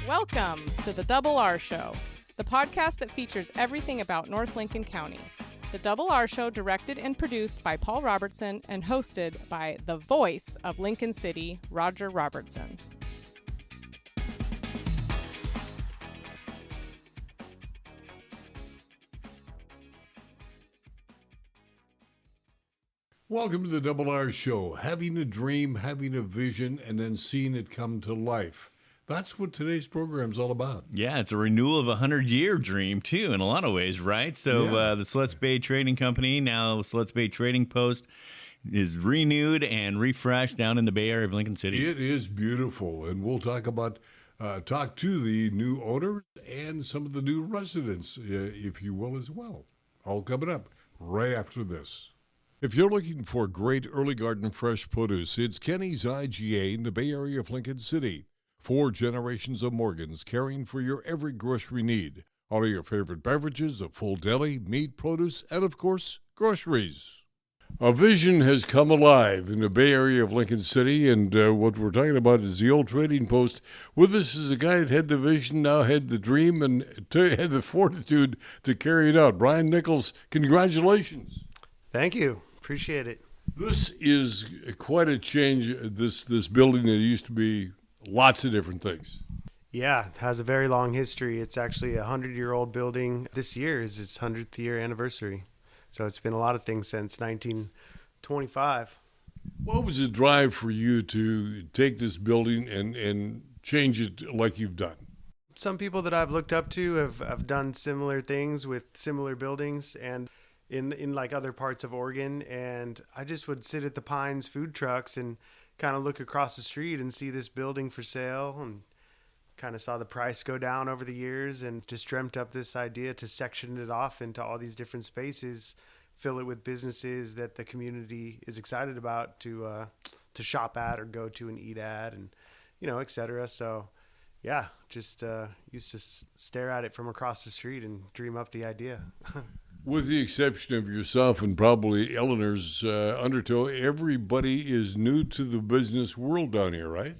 Welcome to the Double R Show, the podcast that features everything about North Lincoln County. The Double R Show, directed and produced by Paul Robertson and hosted by the voice of Lincoln City, Roger Robertson. Welcome to the Double R Show. Having a dream, having a vision, and then seeing it come to life. That's what today's program is all about. Yeah, it's a renewal of a 100-year dream, too, in a lot of ways, right? So the Siletz Bay Trading Company, now Siletz Bay Trading Post, is renewed and refreshed down in the Bay Area of Lincoln City. It is beautiful, and we'll talk to the new owners and some of the new residents, if you will, as well. All coming up right after this. If you're looking for great early garden fresh produce, it's Kenny's IGA in the Bay Area of Lincoln City. 4 generations of Morgans caring for your every grocery need. All of your favorite beverages, a full deli, meat, produce, and of course, groceries. A vision has come alive in the Bay Area of Lincoln City, and what we're talking about is the old Trading Post. With us is a guy that had the vision, now had the dream, and had the fortitude to carry it out. Brian Nichols, congratulations. Thank you. Appreciate it. This is quite a change, this building that used to be lots of different things. Yeah, it has a very long history. It's actually a 100-year-old building. This year is its 100th year anniversary. So it's been a lot of things since 1925. What was the drive for you to take this building and change it like you've done? Some people that I've looked up to have done similar things with similar buildings and in like other parts of Oregon. And I just would sit at the Pines food trucks and kind of look across the street and see this building for sale, and kind of saw the price go down over the years, and just dreamt up this idea to section it off into all these different spaces, fill it with businesses that the community is excited about to shop at or go to and eat at, and et cetera. So yeah, just used to stare at it from across the street and dream up the idea. With the exception of yourself and probably Eleanor's undertow, everybody is new to the business world down here, right?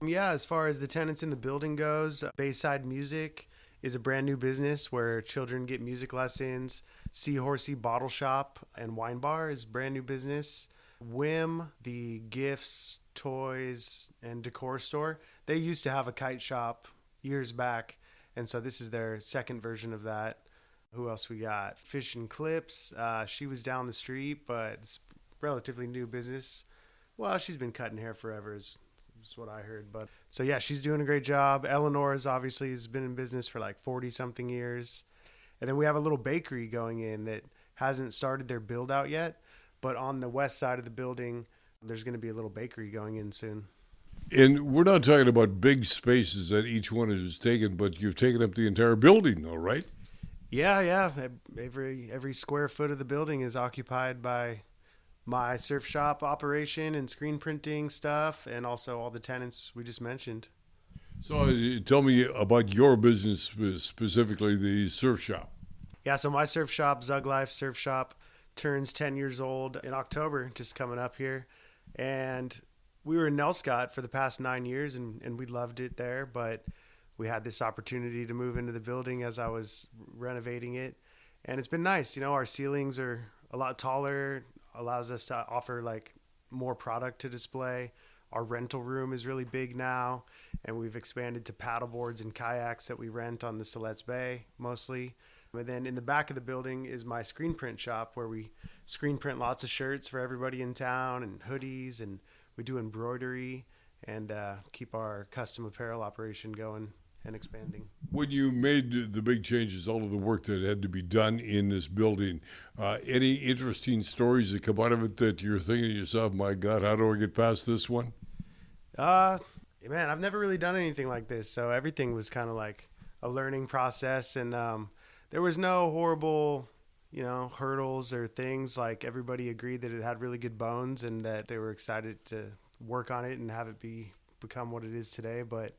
Yeah, as far as the tenants in the building goes, Bayside Music is a brand new business where children get music lessons. Seahorsey Bottle Shop and Wine Bar is brand new business. Whim, the gifts, toys, and decor store, they used to have a kite shop years back, and so this is their second version of that. Who else we got? Fish and Clips. She was down the street, but it's relatively new business. Well, she's been cutting hair forever is what I heard. But so yeah, she's doing a great job. Eleanor's obviously has been in business for like 40 something years. And then we have a little bakery going in that hasn't started their build out yet, but on the west side of the building, there's going to be a little bakery going in soon. And we're not talking about big spaces that each one is taken, but you've taken up the entire building though, right? Yeah. Every square foot of the building is occupied by my surf shop operation and screen printing stuff, and also all the tenants we just mentioned. So tell me about your business, specifically the surf shop. Yeah, so my surf shop, Zug Life Surf Shop, turns 10 years old in October, just coming up here. And we were in Nelscott for the past 9 years, and we loved it there, but we had this opportunity to move into the building as I was renovating it. And it's been nice. Our ceilings are a lot taller, allows us to offer like more product to display. Our rental room is really big now, and we've expanded to paddle boards and kayaks that we rent on the Siletz Bay mostly. And then in the back of the building is my screen print shop, where we screen print lots of shirts for everybody in town and hoodies, and we do embroidery and keep our custom apparel operation going and expanding. When you made the big changes, all of the work that had to be done in this building, any interesting stories that come out of it that you're thinking to yourself, my God, how do I get past this one? Man, I've never really done anything like this, so everything was kind of like a learning process, and there was no horrible, hurdles or things. Like, everybody agreed that it had really good bones and that they were excited to work on it and have it become what it is today. But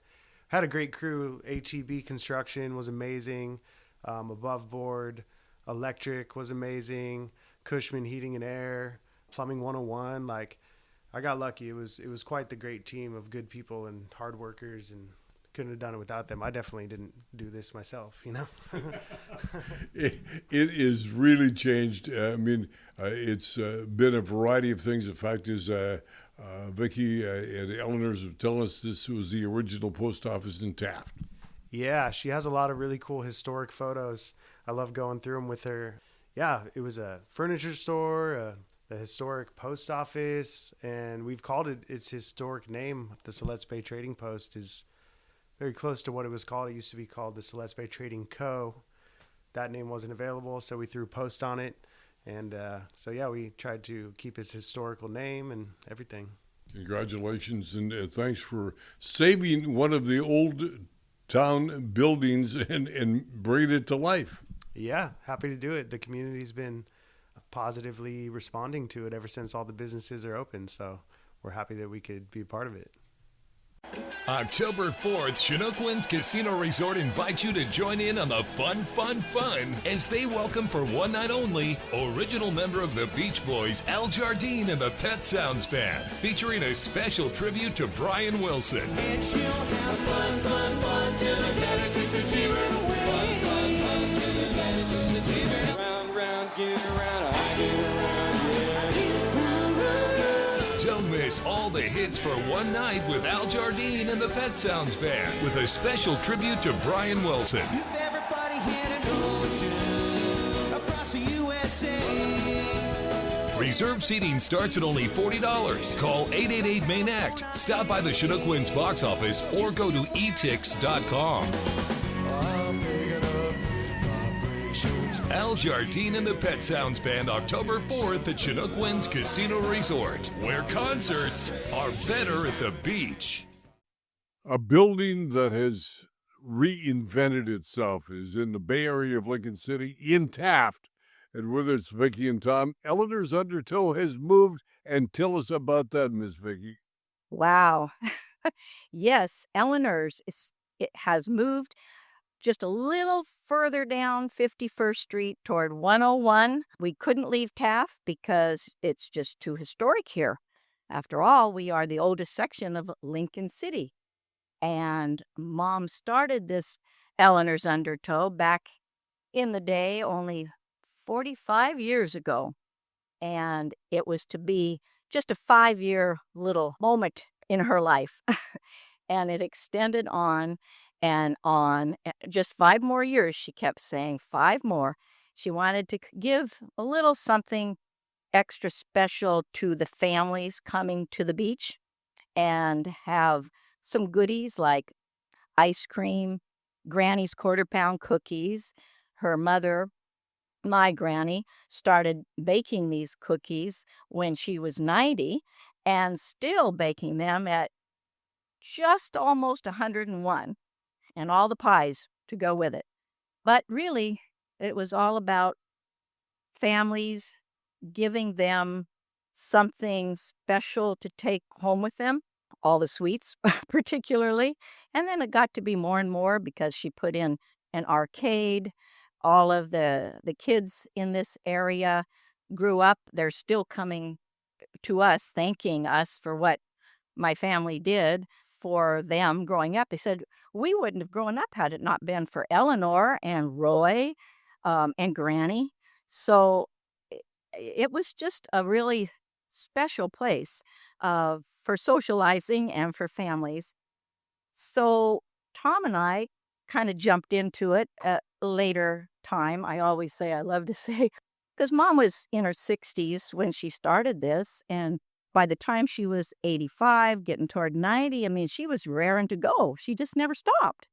had a great crew. ATB Construction was amazing. Above board, electric was amazing. Cushman Heating and Air, Plumbing 101. Like, I got lucky. It was quite the great team of good people and hard workers, and couldn't have done it without them. I definitely didn't do this myself, you know. It is really changed. It's been a variety of things. The fact is, Vicki and Eleanor's telling us this was the original post office in Taft. Yeah, she has a lot of really cool historic photos. I love going through them with her. Yeah, it was a furniture store, the historic post office, and we've called it its historic name. The Siletz Bay Trading Post is very close to what it was called. It used to be called the Siletz Bay Trading Co. That name wasn't available, so we threw post on it. And we tried to keep its historical name and everything. Congratulations, and thanks for saving one of the old town buildings and bringing it to life. Yeah, happy to do it. The community's been positively responding to it ever since all the businesses are open, so we're happy that we could be a part of it. October 4th, Chinook Winds Casino Resort invites you to join in on the fun as they welcome for one night only original member of the Beach Boys, Al Jardine and the Pet Sounds Band, featuring a special tribute to Brian Wilson. And she'll have fun till the better takes a tear away. Fun till the better takes a tear. Round, get around, I get around, Don't miss all the hits for one night with Al Jardine and the Pet Sounds Band, with a special tribute to Brian Wilson. If everybody had an ocean across the USA. Reserve seating starts at only $40. Call 888-MAIN-ACT, stop by the Chinook Winds box office, or go to etix.com. Al Jardine and the Pet Sounds Band, October 4th at Chinook Winds Casino Resort, where concerts are better at the beach. A building that has reinvented itself is in the Bay Area of Lincoln City, in Taft. And with us, Vicki and Tom, Eleanor's Undertow has moved. And tell us about that, Miss Vicki. Wow. Yes, it has moved just a little further down 51st Street toward 101. We couldn't leave Taft because it's just too historic here. After all, we are the oldest section of Lincoln City. And Mom started this Eleanor's Undertow back in the day, only 45 years ago. And it was to be just a 5-year little moment in her life. And it extended on and on. Just 5 more years, she kept saying, 5 more. She wanted to give a little something extra special to the families coming to the beach and have some goodies like ice cream, Granny's quarter-pound cookies. Her mother, my granny, started baking these cookies when she was 90 and still baking them at just almost 101. And all the pies to go with it. But really, it was all about families giving them something special to take home with them, all the sweets particularly. And then it got to be more and more because she put in an arcade. All of the kids in this area grew up. They're still coming to us, thanking us for what my family did for them growing up. They said, we wouldn't have grown up had it not been for Eleanor and Roy and Granny. So it was just a really special place for socializing and for families. So Tom and I kind of jumped into it at a later time. I always say, I love to say, because Mom was in her 60s when she started this, and by the time she was 85, getting toward 90, she was raring to go. She just never stopped.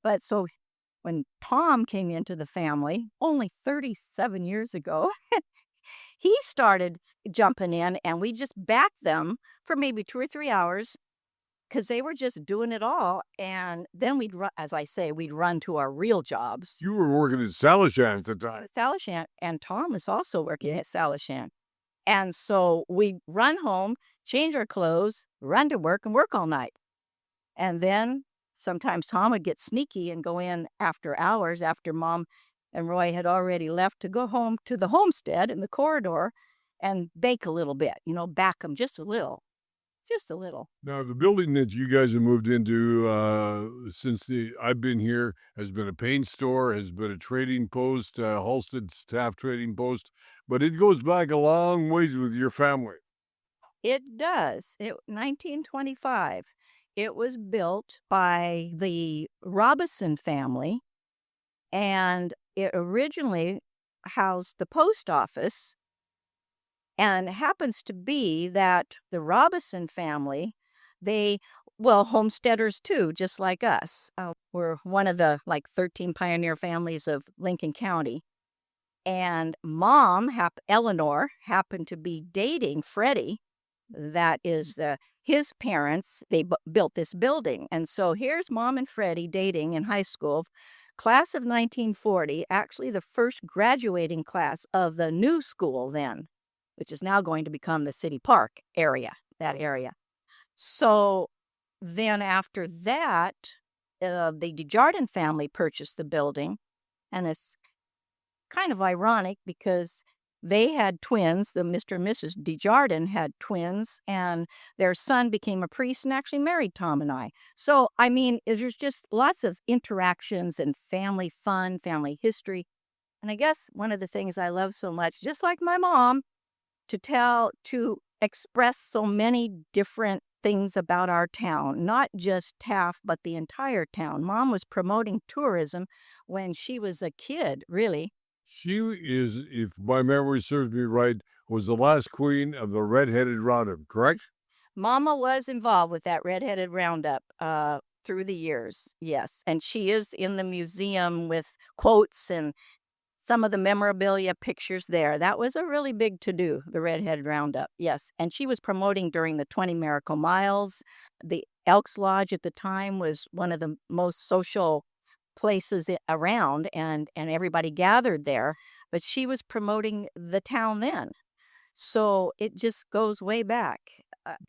But so when Tom came into the family, only 37 years ago, he started jumping in, and we just backed them for maybe 2 or 3 hours because they were just doing it all. And then we'd run to our real jobs. You were working at Salishan at the time. Salishan, and Tom was also working at Salishan. And so we'd run home, change our clothes, run to work, and work all night. And then sometimes Tom would get sneaky and go in after hours, after Mom and Roy had already left, to go home to the homestead in the corridor and bake a little bit, back them just a little. Just a little. Now, the building that you guys have moved into since I've been here has been a paint store, has been a trading post, Halstead's Taft Trading Post, but it goes back a long ways with your family. It does. 1925. It was built by the Robison family, and it originally housed the post office. And happens to be that the Robison family, homesteaders too, just like us. We're one of the 13 pioneer families of Lincoln County. And Mom, Eleanor, happened to be dating Freddie. That is his parents. They built this building. And so here's Mom and Freddie dating in high school. Class of 1940, actually the first graduating class of the new school then, which is now going to become the City Park area, that area. So then after that, the Desjardins family purchased the building, and it's kind of ironic because they had twins. The Mr. and Mrs. Desjardins had twins, and their son became a priest and actually married Tom and I. So, I mean, there's just lots of interactions and family fun, family history. And I guess one of the things I love so much, just like my mom, to express so many different things about our town, not just Taft, but the entire town. Mom was promoting tourism when she was a kid, really. She is, if my memory serves me right, was the last queen of the Red-Headed Roundup, correct? Mama was involved with that Red-Headed Roundup through the years, yes. And she is in the museum with quotes and some of the memorabilia pictures there. That was a really big to-do, the Red-Headed Roundup, yes. And she was promoting during the 20 Miracle Miles. The Elks Lodge at the time was one of the most social places around, and everybody gathered there. But she was promoting the town then. So it just goes way back.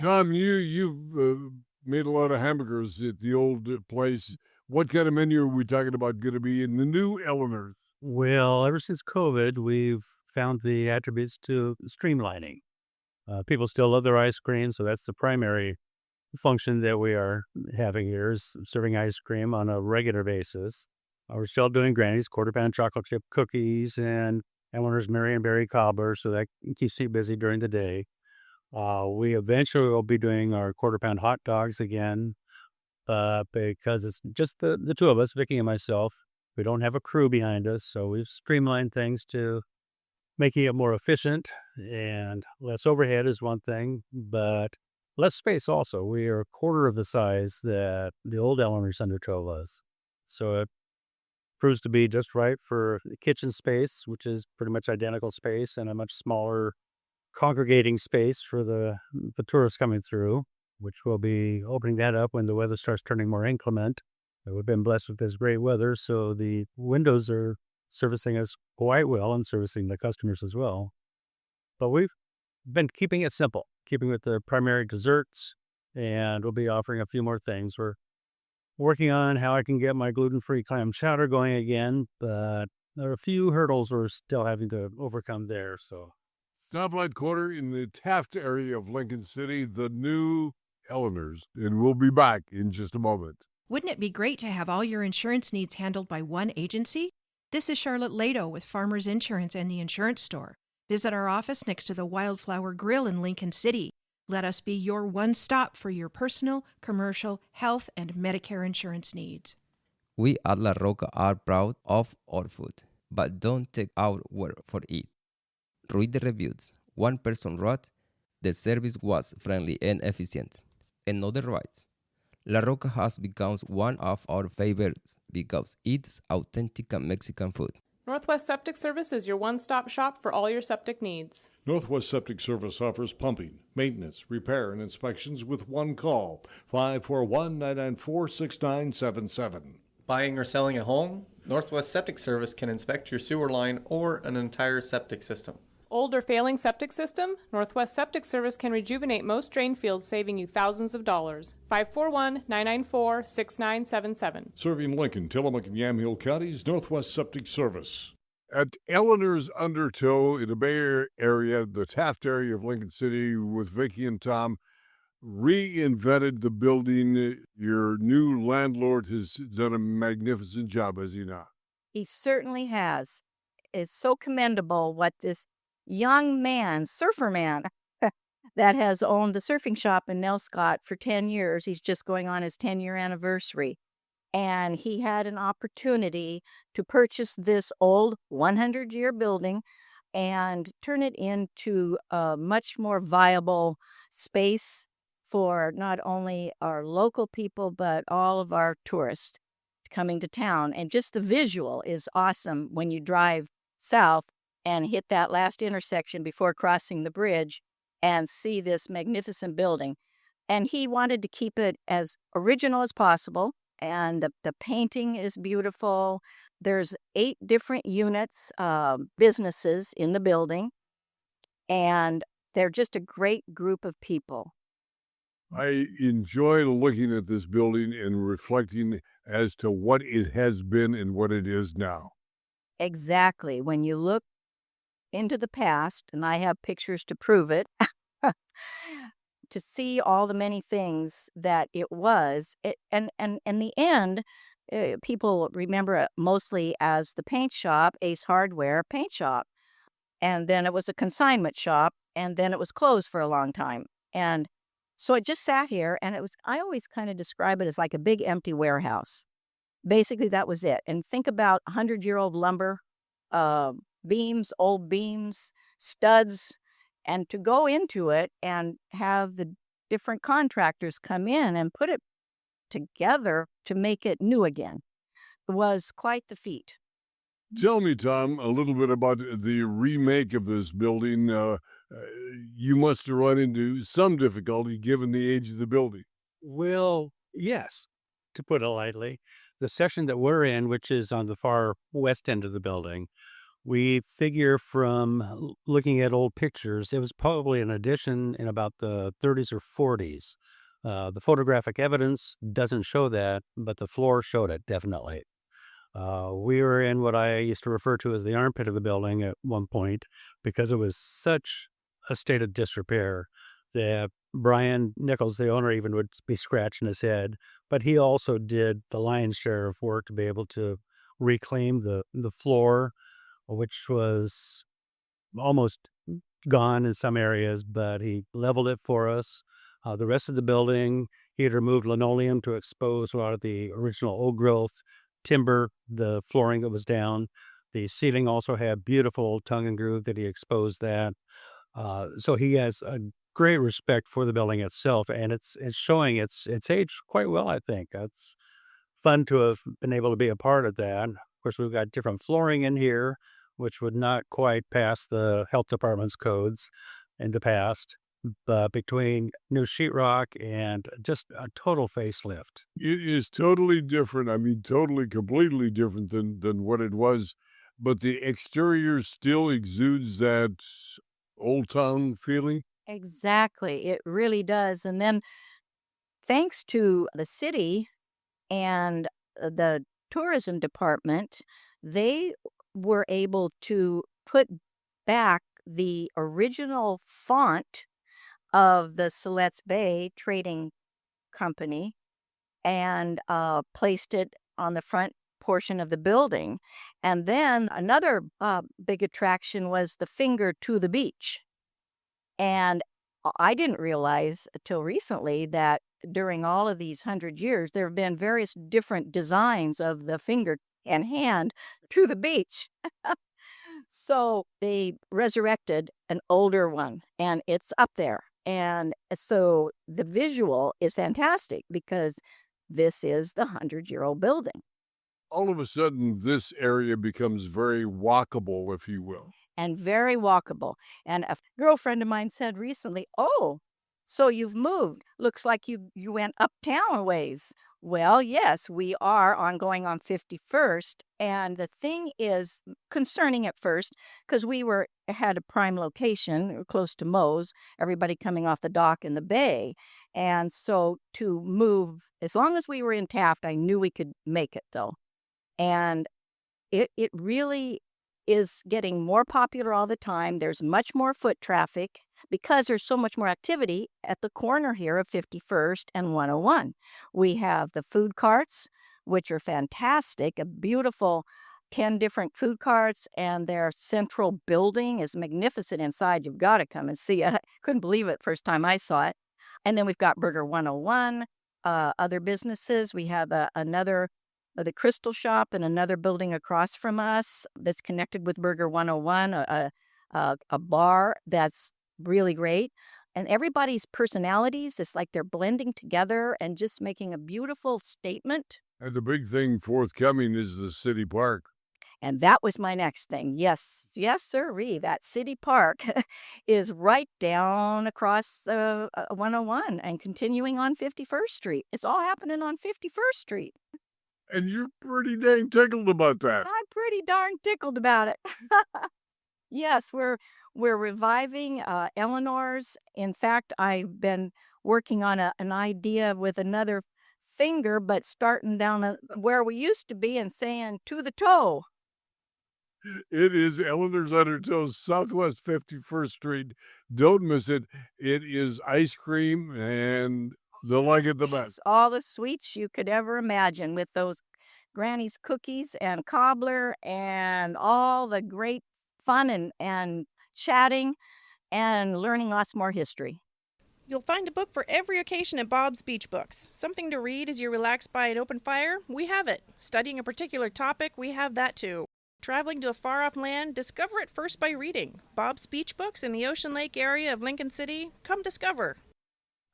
Tom, you've made a lot of hamburgers at the old place. What kind of menu are we talking about going to be in the new Eleanor's? Well, ever since COVID, we've found the attributes to streamlining. People still love their ice cream, so that's the primary function that we are having here is serving ice cream on a regular basis. We're still doing Granny's quarter-pound chocolate chip cookies and Eleanor's Marion Berry cobbler, so that keeps me busy during the day. We eventually will be doing our quarter-pound hot dogs again because it's just the two of us, Vicki and myself. We don't have a crew behind us, so we've streamlined things to making it more efficient, and less overhead is one thing, but less space also. We are a quarter of the size that the old Eleanor Center was. So it proves to be just right for the kitchen space, which is pretty much identical space, and a much smaller congregating space for the tourists coming through, which we'll be opening that up when the weather starts turning more inclement. We've been blessed with this great weather, so the windows are servicing us quite well and servicing the customers as well. But we've been keeping it simple, keeping with the primary desserts, and we'll be offering a few more things. We're working on how I can get my gluten-free clam chowder going again, but there are a few hurdles we're still having to overcome there. So, Stoplight Corner in the Taft area of Lincoln City, the new Eleanor's, and we'll be back in just a moment. Wouldn't it be great to have all your insurance needs handled by one agency? This is Charlotte Lado with Farmers Insurance and the Insurance Store. Visit our office next to the Wildflower Grill in Lincoln City. Let us be your one stop for your personal, commercial, health, and Medicare insurance needs. We at La Roca are proud of our food, but don't take our word for it. Read the reviews. One person wrote, "The service was friendly and efficient." Another writes, La Roca has become one of our favorites because it's authentic Mexican food. Northwest Septic Service is your one-stop shop for all your septic needs. Northwest Septic Service offers pumping, maintenance, repair, and inspections with one call, 541-994-6977. Buying or selling a home? Northwest Septic Service can inspect your sewer line or an entire septic system. Old or failing septic system? Northwest Septic Service can rejuvenate most drain fields, saving you thousands of dollars. 541-994-6977. Serving Lincoln, Tillamook, and Yamhill counties, Northwest Septic Service. At Eleanor's Undertow in the Bay Area, the Taft area of Lincoln City, with Vicki and Tom, reinvented the building. Your new landlord has done a magnificent job, has he not? He certainly has. It's so commendable what this young man, surfer man, that has owned the surfing shop in Nelscott for 10 years. He's just going on his 10-year anniversary. And he had an opportunity to purchase this old 100-year building and turn it into a much more viable space for not only our local people, but all of our tourists coming to town. And just the visual is awesome when you drive south and hit that last intersection before crossing the bridge and see this magnificent building. And he wanted to keep it as original as possible. And the painting is beautiful. There's 8 different units, businesses in the building, and they're just a great group of people. I enjoy looking at this building and reflecting as to what it has been and what it is now. Exactly. When you look into the past, and I have pictures to prove it, to see all the many things that it was, and in the end, people remember it mostly as the paint shop, Ace Hardware paint shop. And then it was a consignment shop, and then it was closed for a long time. And so it just sat here, and I always kind of describe it as like a big empty warehouse. Basically, that was it. And think about 100-year-old lumber, beams, old beams, studs, and to go into it and have the different contractors come in and put it together to make it new again was quite the feat. Tell me, Tom, a little bit about the remake of this building. You must have run into some difficulty given the age of the building. Well, yes, to put it lightly. The section that we're in, which is on the far west end of the building, we figure from looking at old pictures, it was probably an addition in about the 30s or 40s. The photographic evidence doesn't show that, but the floor showed it, definitely. We were in what I used to refer to as the armpit of the building at one point because it was such a state of disrepair that Brian Nichols, the owner, even would be scratching his head. But he also did the lion's share of work to be able to reclaim the floor, which was almost gone in some areas, but he leveled it for us. The rest of the building, he had removed linoleum to expose a lot of the original old growth timber, the flooring that was down. The ceiling also had beautiful tongue and groove that he exposed that. So he has a great respect for the building itself, and it's showing its age quite well, I think. It's fun to have been able to be a part of that. Of course, we've got different flooring in here, which would not quite pass the health department's codes in the past. But between new sheetrock and just a total facelift. It is totally different. I mean, totally, completely different than what it was. But the exterior still exudes that old town feeling. Exactly. It really does. And then thanks to the city and the tourism department, they were able to put back the original font of the Siletz Bay Trading Company and placed it on the front portion of the building. And then another big attraction was the finger to the beach. And I didn't realize until recently that during all of these 100 years, there have been various different designs of the finger and hand to the beach. So they resurrected an older one, and it's up there. And so the visual is fantastic because this is the 100-year-old building. All of a sudden, this area becomes very walkable, if you will. And very walkable. And a girlfriend of mine said recently, "Oh, so you've moved. Looks like you went uptown a ways." Well, yes, we are going on 51st. And the thing is concerning at first because we had a prime location close to Moe's, everybody coming off the dock in the bay. And so to move, as long as we were in Taft, I knew we could make it though. And it really is getting more popular all the time. There's much more foot traffic. because there's so much more activity at the corner here of 51st and 101. We have the food carts, which are fantastic, a beautiful 10 different food carts, and their central building is magnificent inside. You've got to come and see it. I couldn't believe it first time I saw it. And then we've got Burger 101, other businesses. We have another, the Crystal Shop, and another building across from us that's connected with Burger 101, a bar that's really great. And everybody's personalities, it's like they're blending together and just making a beautiful statement. And the big thing forthcoming is the city park. And that was my next thing. Yes, sirree. That city park is right down across 101 and continuing on 51st Street. It's all happening on 51st Street. And you're pretty dang tickled about that. I'm pretty darn tickled about it. Yes, we're reviving Eleanor's. In fact, I've been working on an idea with another finger, but starting down where we used to be and saying to the toe. It is Eleanor's Undertow, Southwest 51st Street. Don't miss it. It is ice cream, and they'll like it the best. It's all the sweets you could ever imagine with those Granny's cookies and cobbler and all the great fun and chatting and learning lots more history. You'll find a book for every occasion at Bob's Beach Books. Something to read as you relax by an open fire? We have it. Studying a particular topic? We have that too. Traveling to a far-off land? Discover it first by reading. Bob's Beach Books in the Ocean Lake area of Lincoln City? Come discover.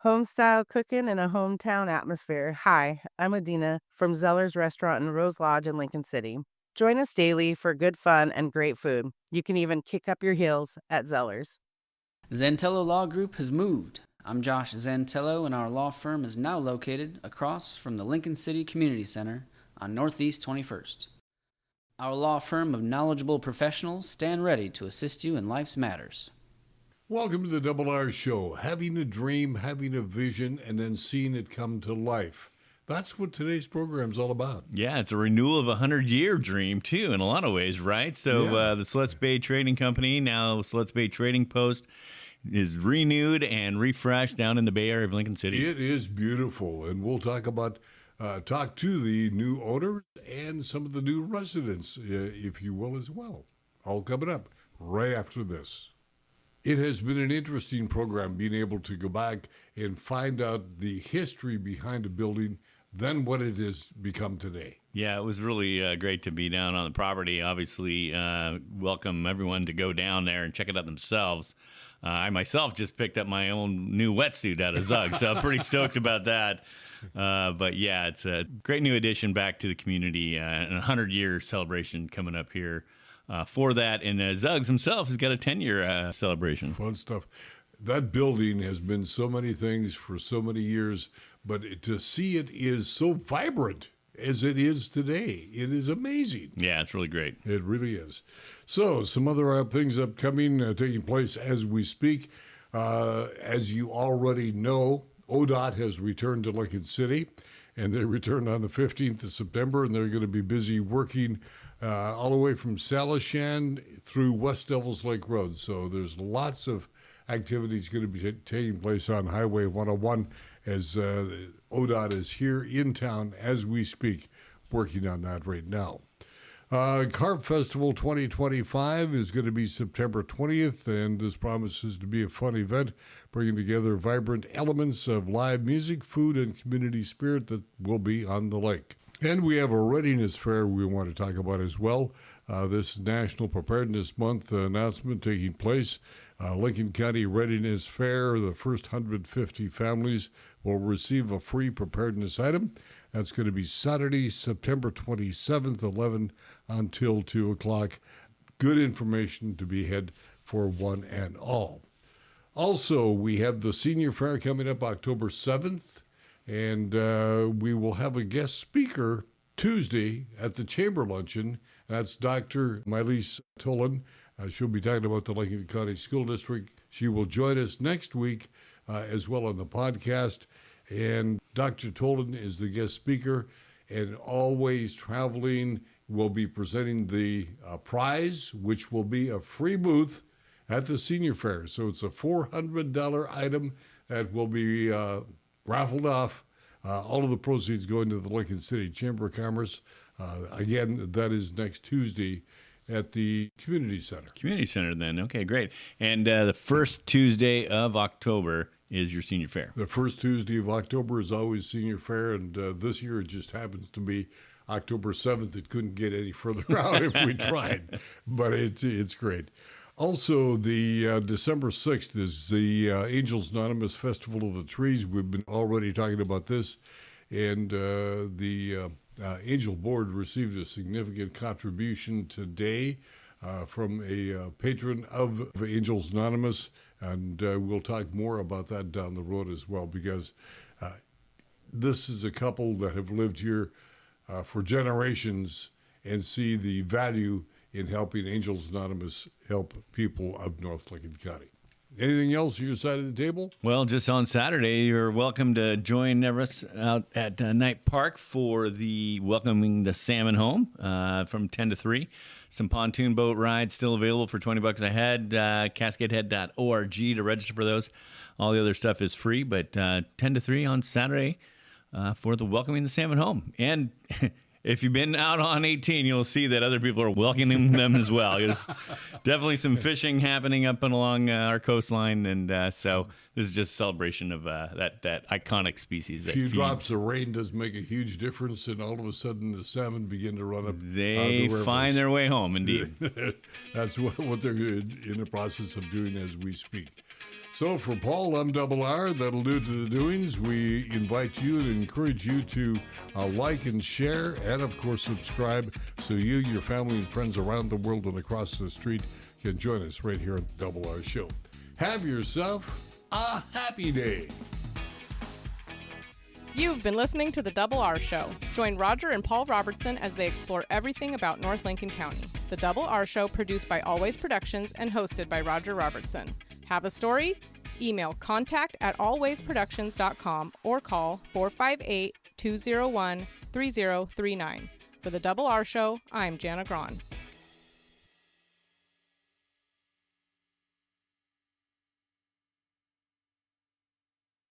Home-style cooking in a hometown atmosphere. Hi, I'm Adina from Zeller's Restaurant in Rose Lodge in Lincoln City. Join us daily for good fun and great food. You can even kick up your heels at Zeller's. Zantello Law Group has moved. I'm Josh Zantello, and our law firm is now located across from the Lincoln City Community Center on Northeast 21st. Our law firm of knowledgeable professionals stand ready to assist you in life's matters. Welcome to the Double R Show. Having a dream, having a vision, and then seeing it come to life. That's what today's program's all about. Yeah, it's a renewal of a 100-year dream, too, in a lot of ways, right? So the Siletz Bay Trading Company, now Siletz Bay Trading Post, is renewed and refreshed down in the Bay Area of Lincoln City. It is beautiful, and we'll talk to the new owners and some of the new residents, if you will, as well. All coming up right after this. It has been an interesting program, being able to go back and find out the history behind a building, then what it has become today. Yeah, it was really great to be down on the property. Obviously, welcome everyone to go down there and check it out themselves. I myself just picked up my own new wetsuit out of Zug, so I'm pretty stoked about that. But yeah, it's a great new addition back to the community, and a 100-year celebration coming up here for that. And Zuggs himself has got a 10-year celebration. Fun stuff. That building has been so many things for so many years, but to see it is so vibrant as it is today, it is amazing. Yeah, it's really great. It really is. So, some other things upcoming, taking place as we speak. As you already know, ODOT has returned to Lincoln City, and they returned on the 15th of September, and they're going to be busy working all the way from Salishan through West Devils Lake Road. So there's lots of activities going to be taking place on Highway 101 as ODOT is here in town as we speak, working on that right now. Carp Festival 2025 is going to be September 20th, and this promises to be a fun event, bringing together vibrant elements of live music, food, and community spirit that will be on the lake. And we have a readiness fair we want to talk about as well. This National Preparedness Month announcement taking place. Lincoln County Readiness Fair, the first 150 families will receive a free preparedness item. That's going to be Saturday, September 27th, 11 until 2 o'clock. Good information to be had for one and all. Also, we have the Senior Fair coming up October 7th, and we will have a guest speaker Tuesday at the Chamber Luncheon. That's Dr. Mylese Tolan. She'll be talking about the Lincoln County School District. She will join us next week as well on the podcast. And Dr. Tolan is the guest speaker, and Always Traveling will be presenting the prize, which will be a free booth at the senior fair. So it's a $400 item that will be raffled off. All of the proceeds going to the Lincoln City Chamber of Commerce. Again, that is next Tuesday at the Community Center. Community Center then. Okay, great. And the first Tuesday of October is your senior fair. The first Tuesday of October is always senior fair, and this year it just happens to be October 7th. It couldn't get any further out if we tried, but it's great. Also, the December 6th is the Angels Anonymous Festival of the Trees. We've been already talking about this, and the Angel Board received a significant contribution today from a patron of Angels Anonymous, and we'll talk more about that down the road as well, because this is a couple that have lived here for generations and see the value in helping Angels Anonymous help people of North Lincoln County. Anything else on your side of the table? Well, just on Saturday, you're welcome to join us out at Knight Park for the Welcoming the Salmon Home from 10 to 3. Some pontoon boat rides still available for $20 a head. CascadeHead.org to register for those. All the other stuff is free, but 10 to 3 on Saturday for the Welcoming the Salmon Home. And if you've been out on 18, you'll see that other people are welcoming them as well. There's definitely some fishing happening up and along our coastline, and so this is just a celebration of that iconic species. A few drops of rain does make a huge difference, and all of a sudden the salmon begin to run up. They find their way home, indeed. That's what they're in the process of doing as we speak. So for Paul, I'm Double R. That'll do to the doings. We invite you and encourage you to like and share and, of course, subscribe so you, your family, and friends around the world and across the street can join us right here on the Double R Show. Have yourself a happy day. You've been listening to The Double R Show. Join Roger and Paul Robertson as they explore everything about North Lincoln County. The Double R Show, produced by Always Productions and hosted by Roger Robertson. Have a story? Email contact@alwaysproductions.com or call 458-201-3039. For The Double R Show, I'm Jana Grawn.